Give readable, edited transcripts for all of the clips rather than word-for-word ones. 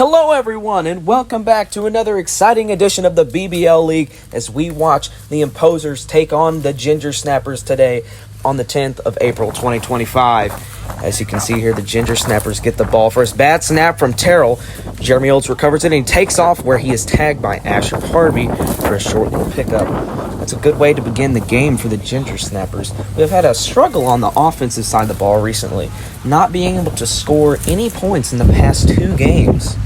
Hello everyone, and welcome back to another exciting edition of the BBL League as we watch the Imposerz take on the Gingersnappers today on the 10th of April 2025. As you can see here, the Gingersnappers get the ball first. Bad snap from Terrell. Jeremy Olds recovers it and he takes off where he is tagged by Asher Harvey for a short little pickup. That's a good way to begin the game for the Gingersnappers. We've had a struggle on the offensive side of the ball recently, not being able to score any points in the past two games.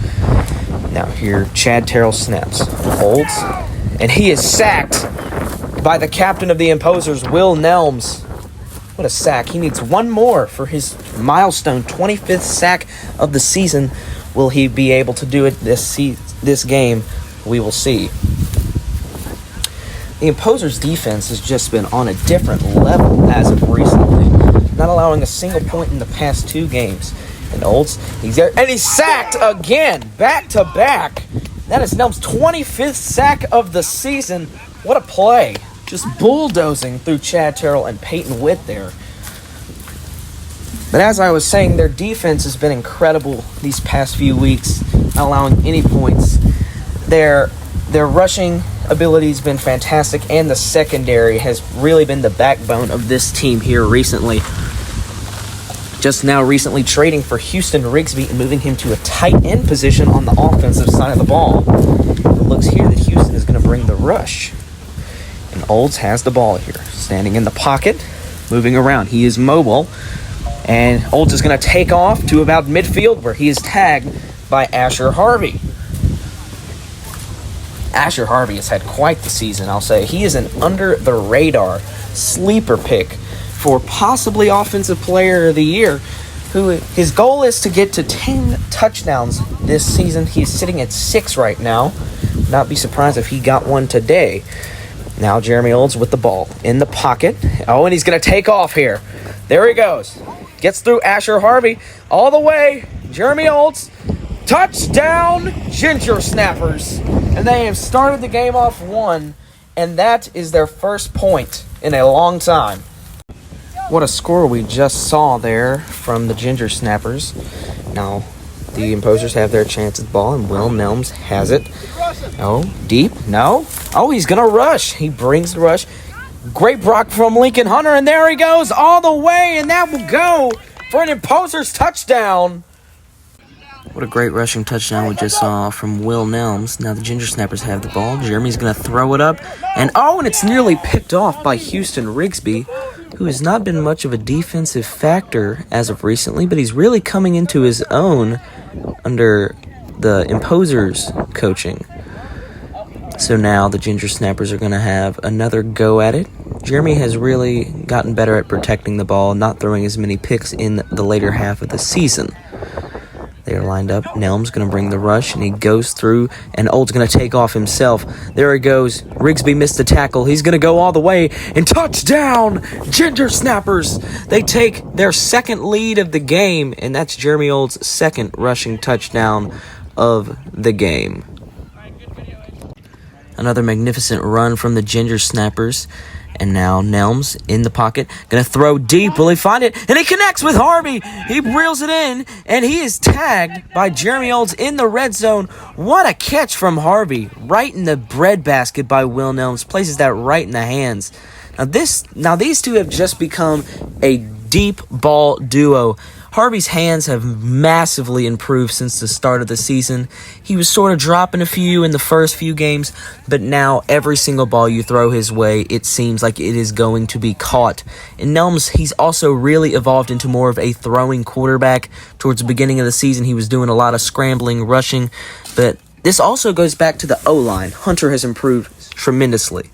Now here, Chad Terrell snaps, holds, and he is sacked by the captain of the Imposerz, Will Nelms. What a sack. He needs one more for his milestone 25th sack of the season. Will he be able to do it this game? We will see. The Imposerz defense has just been on a different level as of recently, not allowing a single point in the past two games. And Olds, he's there, and he's sacked again, back to back. That is Nelms' 25th sack of the season. What a play. Just bulldozing through Chad Terrell and Peyton Witt there. But as I was saying, their defense has been incredible these past few weeks, not allowing any points. Their rushing ability has been fantastic, and the secondary has really been the backbone of this team here recently. Just now recently trading for Houston Rigsby and moving him to a tight end position on the offensive side of the ball. It looks here that Houston is going to bring the rush. And Olds has the ball here, standing in the pocket, moving around. He is mobile, and Olds is going to take off to about midfield where he is tagged by Asher Harvey. Asher Harvey has had quite the season, I'll say. He is an under-the-radar sleeper pick for possibly Offensive Player of the Year, who his goal is to get to 10 touchdowns this season. He's sitting at 6 right now. Not be surprised if he got one today. Now Jeremy Olds with the ball in the pocket. Oh, and he's going to take off here. There he goes. Gets through Asher Harvey all the way. Jeremy Olds. Touchdown, Gingersnappers. And they have started the game off 1, and that is their first point in a long time. What a score we just saw there from the Gingersnappers. Now, the Imposerz have their chance at the ball, and Will Nelms has it. Oh, deep? No. Oh, he's going to rush. He brings the rush. Great block from Lincoln Hunter, and there he goes all the way, and that will go for an Imposerz touchdown. What a great rushing touchdown we just saw from Will Nelms. Now the Gingersnappers have the ball. Jeremy's going to throw it up, and it's nearly picked off by Houston Rigsby, who has not been much of a defensive factor as of recently, but he's really coming into his own under the Imposerz coaching. So now the Gingersnappers are going to have another go at it. Jeremy has really gotten better at protecting the ball, not throwing as many picks in the later half of the season. They are lined up. Nelms going to bring the rush, and he goes through, and Olds going to take off himself. There he goes. Rigsby missed the tackle. He's going to go all the way, and touchdown, Gingersnappers. They take their second lead of the game, and that's Jeremy Olds' second rushing touchdown of the game. Another magnificent run from the Gingersnappers. And now Nelms in the pocket, going to throw deep. Will he find it? And he connects with Harvey. He reels it in, and he is tagged by Jeremy Olds in the red zone. What a catch from Harvey. Right in the breadbasket by Will Nelms. Places that right in the hands. Now these two have just become a deep ball duo. Harvey's hands have massively improved since the start of the season. He was sort of dropping a few in the first few games, but now every single ball you throw his way, it seems like it is going to be caught. And Nelms, he's also really evolved into more of a throwing quarterback. Towards the beginning of the season, he was doing a lot of scrambling, rushing, but this also goes back to the O-line. Hunter has improved tremendously.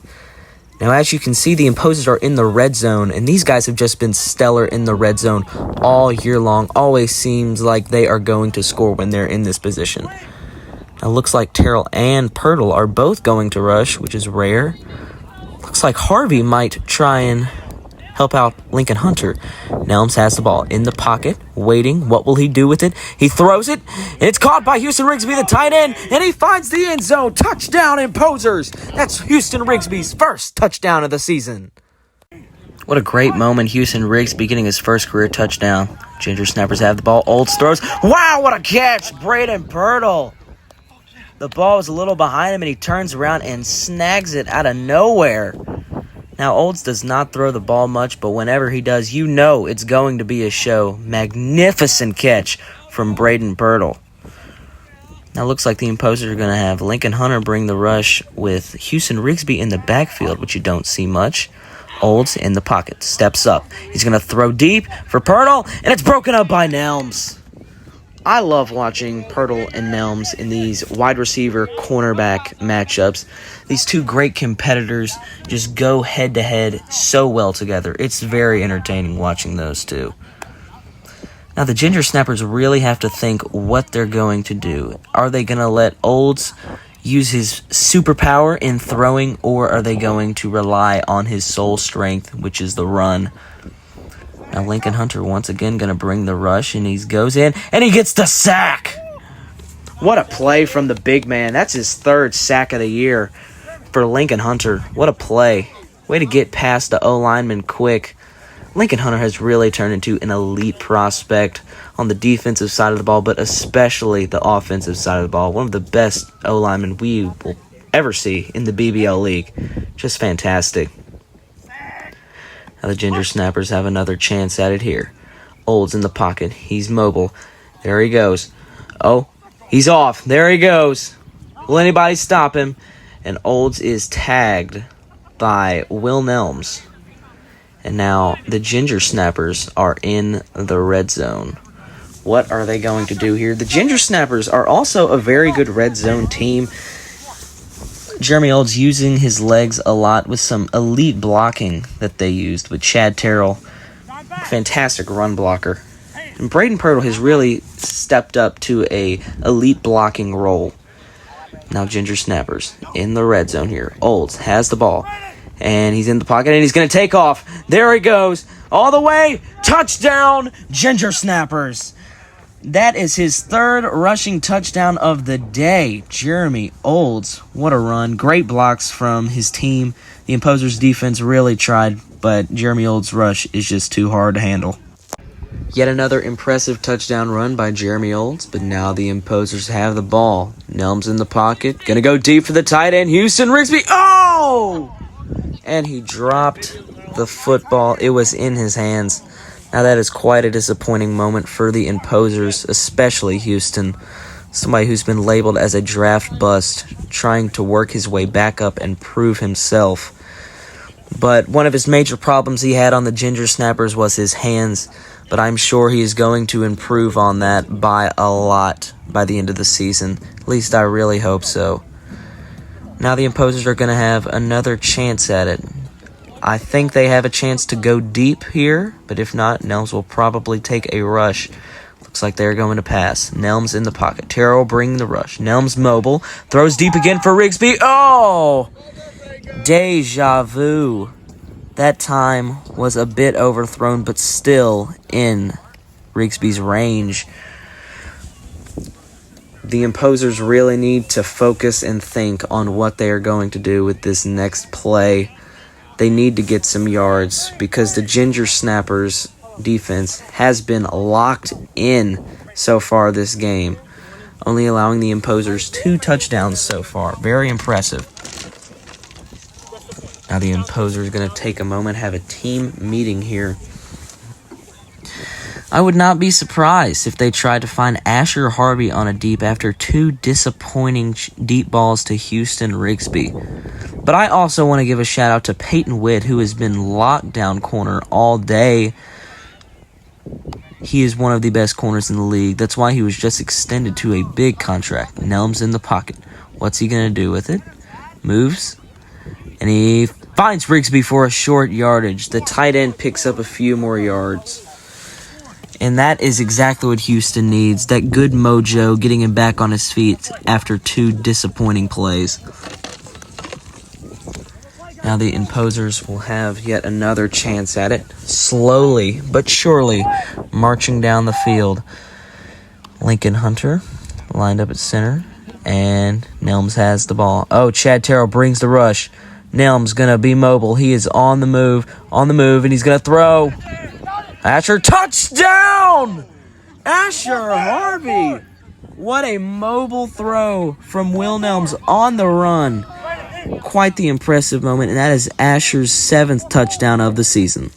Now, as you can see, the Imposerz are in the red zone, and these guys have just been stellar in the red zone all year long. Always seems like they are going to score when they're in this position. Now, looks like Terrell and Pirtle are both going to rush, which is rare. Looks like Harvey might try and help out Lincoln Hunter. Nelms has the ball in the pocket, waiting. What will he do with it? He throws it, and it's caught by Houston Rigsby, the tight end, and he finds the end zone. Touchdown, Imposerz. That's Houston Rigsby's first touchdown of the season. What a great moment. Houston Rigsby getting his first career touchdown. Gingersnappers have the ball. Olds throws. Wow, what a catch. Braden Pirtle. The ball was a little behind him, and he turns around and snags it out of nowhere. Now, Olds does not throw the ball much, but whenever he does, you know it's going to be a show. Magnificent catch from Braden Pirtle. Now, it looks like the Imposers are going to have Lincoln Hunter bring the rush with Houston Rigsby in the backfield, which you don't see much. Olds in the pocket, steps up. He's going to throw deep for Pirtle, and it's broken up by Nelms. I love watching Pirtle and Nelms in these wide receiver cornerback matchups. These two great competitors just go head-to-head so well together. It's very entertaining watching those two. Now, the Gingersnappers really have to think what they're going to do. Are they going to let Olds use his superpower in throwing, or are they going to rely on his sole strength, which is the run? Now, Lincoln Hunter once again going to bring the rush, and he goes in, and he gets the sack. What a play from the big man. That's his third sack of the year for Lincoln Hunter. What a play. Way to get past the O-lineman quick. Lincoln Hunter has really turned into an elite prospect on the defensive side of the ball, but especially the offensive side of the ball. One of the best O-linemen we will ever see in the BBL League. Just fantastic. Now the Gingersnappers have another chance at it here. Olds in the pocket. He's mobile. There he goes. Oh, he's off. There he goes. Will anybody stop him? And Olds is tagged by Will Nelms. And now the Gingersnappers are in the red zone. What are they going to do here? The Gingersnappers are also a very good red zone team. Jeremy Olds using his legs a lot with some elite blocking that they used with Chad Terrell. Fantastic run blocker. And Braden Pirtle has really stepped up to a elite blocking role. Now Gingersnappers in the red zone here. Olds has the ball. And he's in the pocket, and he's going to take off. There he goes. All the way. Touchdown, Gingersnappers. That is his third rushing touchdown of the day. Jeremy Olds, what a run. Great blocks from his team. The Imposerz defense really tried, but Jeremy Olds' rush is just too hard to handle. Yet another impressive touchdown run by Jeremy Olds, but now the Imposers have the ball. Nelms in the pocket. Going to go deep for the tight end. Houston Rigsby. Oh! And he dropped the football. It was in his hands. Now that is quite a disappointing moment for the Imposers, especially Houston. Somebody who's been labeled as a draft bust, trying to work his way back up and prove himself. But one of his major problems he had on the Gingersnappers was his hands. But I'm sure he is going to improve on that by a lot by the end of the season. At least I really hope so. Now the Imposers are going to have another chance at it. I think they have a chance to go deep here, but if not, Nelms will probably take a rush. Looks like they're going to pass. Nelms in the pocket. Terrell will bring the rush. Nelms mobile. Throws deep again for Rigsby. Oh! Deja vu. That time was a bit overthrown, but still in Rigsby's range. The Imposers really need to focus and think on what they are going to do with this next play. They need to get some yards because the Gingersnappers defense has been locked in so far this game, only allowing the Imposers 2 touchdowns so far. Very impressive. Now the Imposers are going to take a moment, have a team meeting here. I would not be surprised if they tried to find Asher Harvey on a deep after 2 disappointing deep balls to Houston Rigsby. But I also want to give a shout out to Peyton Witt, who has been locked down corner all day. He is one of the best corners in the league. That's why he was just extended to a big contract. Nelms in the pocket. What's he going to do with it? Moves. And he finds Rigsby for a short yardage. The tight end picks up a few more yards. And that is exactly what Houston needs. That good mojo, getting him back on his feet after 2 disappointing plays. Now the Imposers will have yet another chance at it. Slowly but surely marching down the field. Lincoln Hunter lined up at center. And Nelms has the ball. Oh, Chad Terrell brings the rush. Nelm's going to be mobile. He is on the move, and he's going to throw. Asher, touchdown! Asher Harvey. What a mobile throw from Will Nelms on the run. Quite the impressive moment, and that is Asher's 7th touchdown of the season.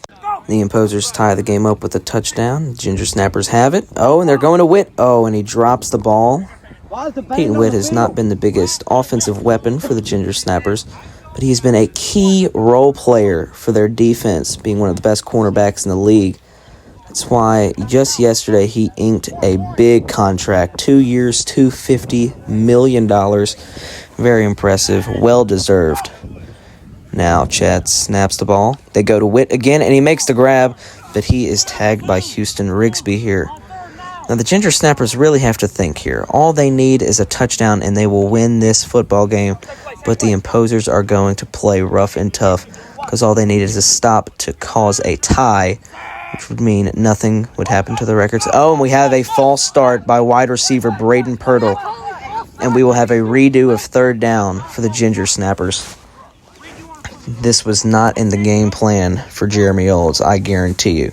The Imposers tie the game up with a touchdown. The Gingersnappers have it. Oh, and they're going to Witt. Oh, and he drops the ball. Peyton Witt has not been the biggest offensive weapon for the Gingersnappers, but he's been a key role player for their defense, being one of the best cornerbacks in the league. That's why just yesterday he inked a big contract, 2 years, $250 million. Very impressive, well-deserved. Now Chad snaps the ball. They go to Witt again, and he makes the grab, but he is tagged by Houston Rigsby here. Now the Gingersnappers really have to think here. All they need is a touchdown, and they will win this football game, but the Imposers are going to play rough and tough because all they need is a stop to cause a tie, which would mean nothing would happen to the records. Oh, and we have a false start by wide receiver Braden Pirtle, and we will have a redo of 3rd down for the Gingersnappers. This was not in the game plan for Jeremy Olds, I guarantee you.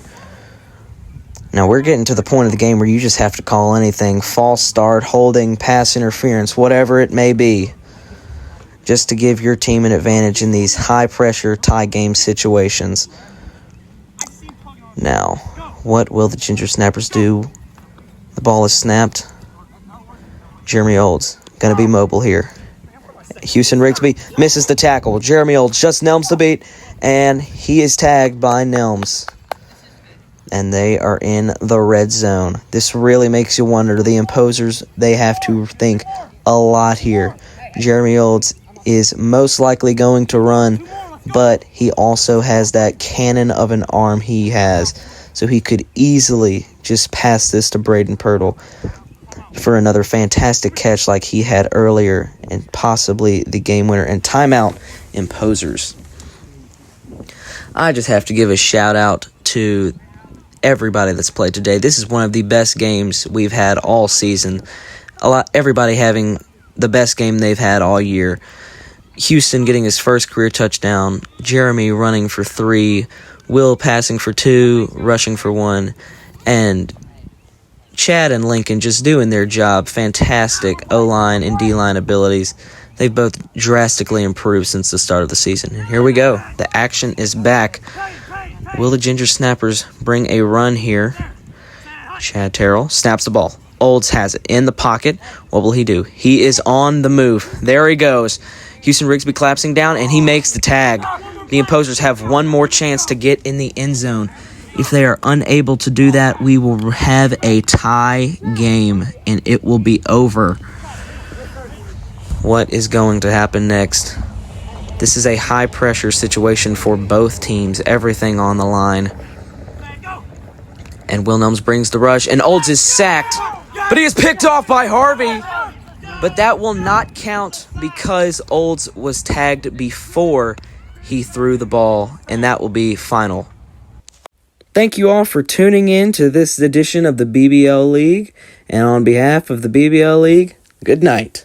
Now we're getting to the point of the game where you just have to call anything, false start, holding, pass interference, whatever it may be, just to give your team an advantage in these high-pressure tie game situations. Now, what will the Gingersnappers do? The ball is snapped. Jeremy Olds going to be mobile here. Houston Rigsby misses the tackle. Jeremy Olds just Nelms the beat, and he is tagged by Nelms. And they are in the red zone. This really makes you wonder. The Imposers, they have to think a lot here. Jeremy Olds is most likely going to run, but he also has that cannon of an arm he has. So he could easily just pass this to Braden Pirtle for another fantastic catch like he had earlier, and possibly the game winner. And timeout, Imposers. I just have to give a shout out to everybody that's played today. This is one of the best games we've had all season. Everybody having the best game they've had all year. Houston getting his first career touchdown, Jeremy running for 3, Will passing for 2, rushing for 1, and Chad and Lincoln just doing their job. Fantastic O-line and D-line abilities. They've both drastically improved since the start of the season. And here we go. The action is back. Will the Gingersnappers bring a run here? Chad Terrell snaps the ball. Olds has it in the pocket. What will he do? He is on the move. There he goes. Houston Rigsby collapsing down, and he makes the tag. The Imposers have one more chance to get in the end zone. If they are unable to do that, we will have a tie game, and it will be over. What is going to happen next? This is a high-pressure situation for both teams. Everything on the line. And Will Nelms brings the rush, and Olds is sacked, but he is picked off by Harvey. But that will not count because Olds was tagged before he threw the ball, and that will be final. Thank you all for tuning in to this edition of the BBL League, and on behalf of the BBL League, good night.